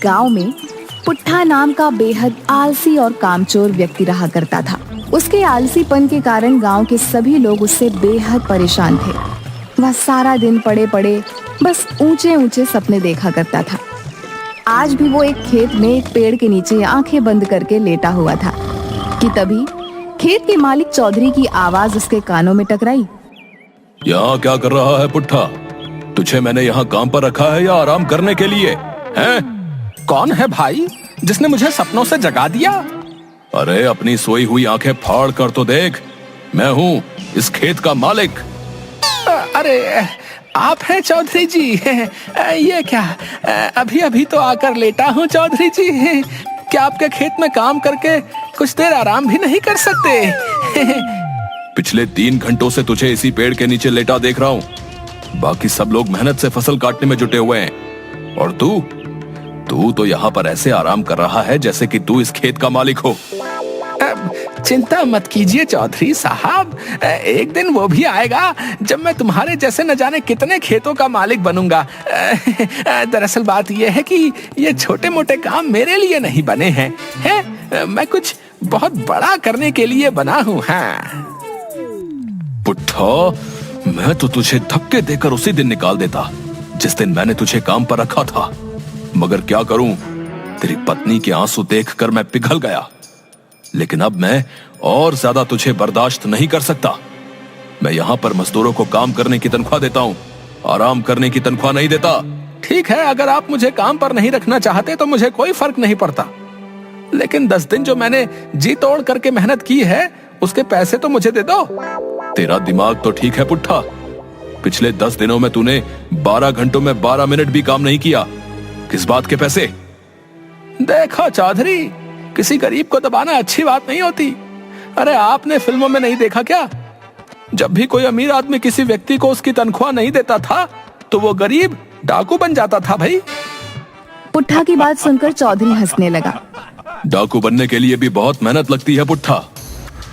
गांव में पुट्ठा नाम का बेहद आलसी और कामचोर व्यक्ति रहा करता था। उसके आलसीपन के कारण गांव के सभी लोग उससे बेहद परेशान थे। वह सारा दिन पड़े पड़े बस ऊंचे ऊंचे सपने देखा करता था। आज भी वो एक खेत में एक पेड़ के नीचे आंखें बंद करके लेटा हुआ था कि तभी खेत के मालिक चौधरी की आवाज उसके कानों में टकराई। यहाँ क्या कर रहा है पुट्ठा? तुझे मैंने यहाँ काम पर रखा है या आराम करने के लिए? हैं? कौन है भाई जिसने मुझे सपनों से जगा दिया? अरे अपनी सोई हुई आंखें फाड़ कर तो देख, मैं हूँ इस खेत का मालिक। अरे आप हैं चौधरी जी? ये क्या, अभी अभी तो आकर लेटा हूँ चौधरी जी। क्या आपके खेत में काम करके कुछ देर आराम भी नहीं कर सकते? पिछले 3 घंटों से तुझे इसी पेड़ के नीचे लेटा देख रहा हूँ। बाकी सब लोग मेहनत से फसल काटने में जुटे हुए हैं और तू तो यहाँ पर ऐसे आराम कर रहा है जैसे कि तू इस खेत का मालिक हो। चिंता मत कीजिए चौधरी साहब, एक दिन वो भी आएगा जब मैं तुम्हारे जैसे न जाने कितने खेतों का मालिक बनूंगा। दरअसल बात यह है कि ये छोटे मोटे काम मेरे लिए नहीं बने हैं, मैं कुछ बहुत बड़ा करने के लिए बना हूँ। हाँ पुट्ठा, मैं तो तुझे धक्के देकर उसी दिन निकाल देता जिस दिन मैंने तुझे काम पर रखा था, मगर क्या करूं, तेरी पत्नी के आंसू देखकर मैं पिघल गया। लेकिन अब मैं और ज्यादा तुझे बर्दाश्त नहीं कर सकता। मैं यहाँ पर मजदूरों को काम करने की तनख्वाह देता हूँ, आराम करने की तनख्वाह नहीं देता। ठीक है, अगर आप मुझे काम पर नहीं रखना चाहते तो मुझे कोई फर्क नहीं पड़ता, लेकिन 10 दिन जो मैंने जी तोड़ करके मेहनत की है उसके पैसे तो मुझे दे दो। तेरा दिमाग तो ठीक है पुट्ठा, पिछले 10 दिनों में तूने 12 घंटों में 12 मिनट भी काम नहीं किया। किस बात के पैसे? देखो चौधरी, किसी गरीब को दबाना अच्छी बात नहीं होती। अरे आपने फिल्मों में नहीं देखा क्या, जब भी कोई अमीर आदमी किसी व्यक्ति को उसकी तनख्वाह नहीं देता था तो वो गरीब डाकू बन जाता था। भाई पुट्ठा की बात सुनकर चौधरी हंसने लगा। डाकू बनने के लिए भी बहुत मेहनत लगती है पुट्ठा,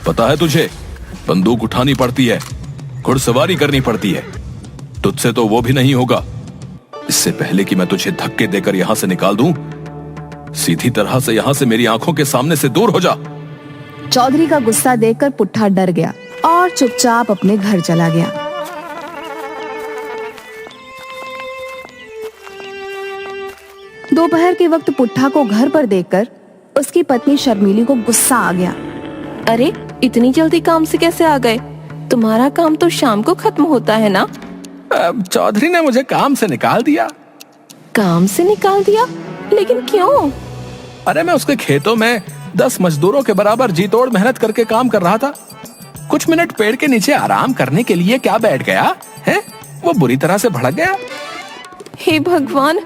पता है तुझे? बंदूक उठानी पड़ती है, घुड़सवारी करनी पड़ती है। तुझसे तो वो भी नहीं होगा। इससे पहले कि मैं तुझे धक्के देकर यहां से निकाल दूं, सीधी तरह से यहां से मेरी आंखों के सामने से दूर हो जा। चौधरी का गुस्सा देखकर पुट्ठा डर गया और चुपचाप अपने घर चला गया। दोपहर के वक्त पुट्ठा को घर पर देखकर उसकी पत्नी शर्मीली को गुस्सा आ गया। अरे इतनी जल्दी काम से कैसे आ गए? तुम्हारा काम तो शाम को खत्म होता है ना? चौधरी ने मुझे काम से निकाल दिया। काम से निकाल दिया? लेकिन क्यों? अरे मैं उसके खेतों में 10 मजदूरों के बराबर जी तोड़ मेहनत करके काम कर रहा था। कुछ मिनट पेड़ के नीचे आराम करने के लिए क्या बैठ गया है, वो बुरी तरह से भड़क गया। हे भगवान,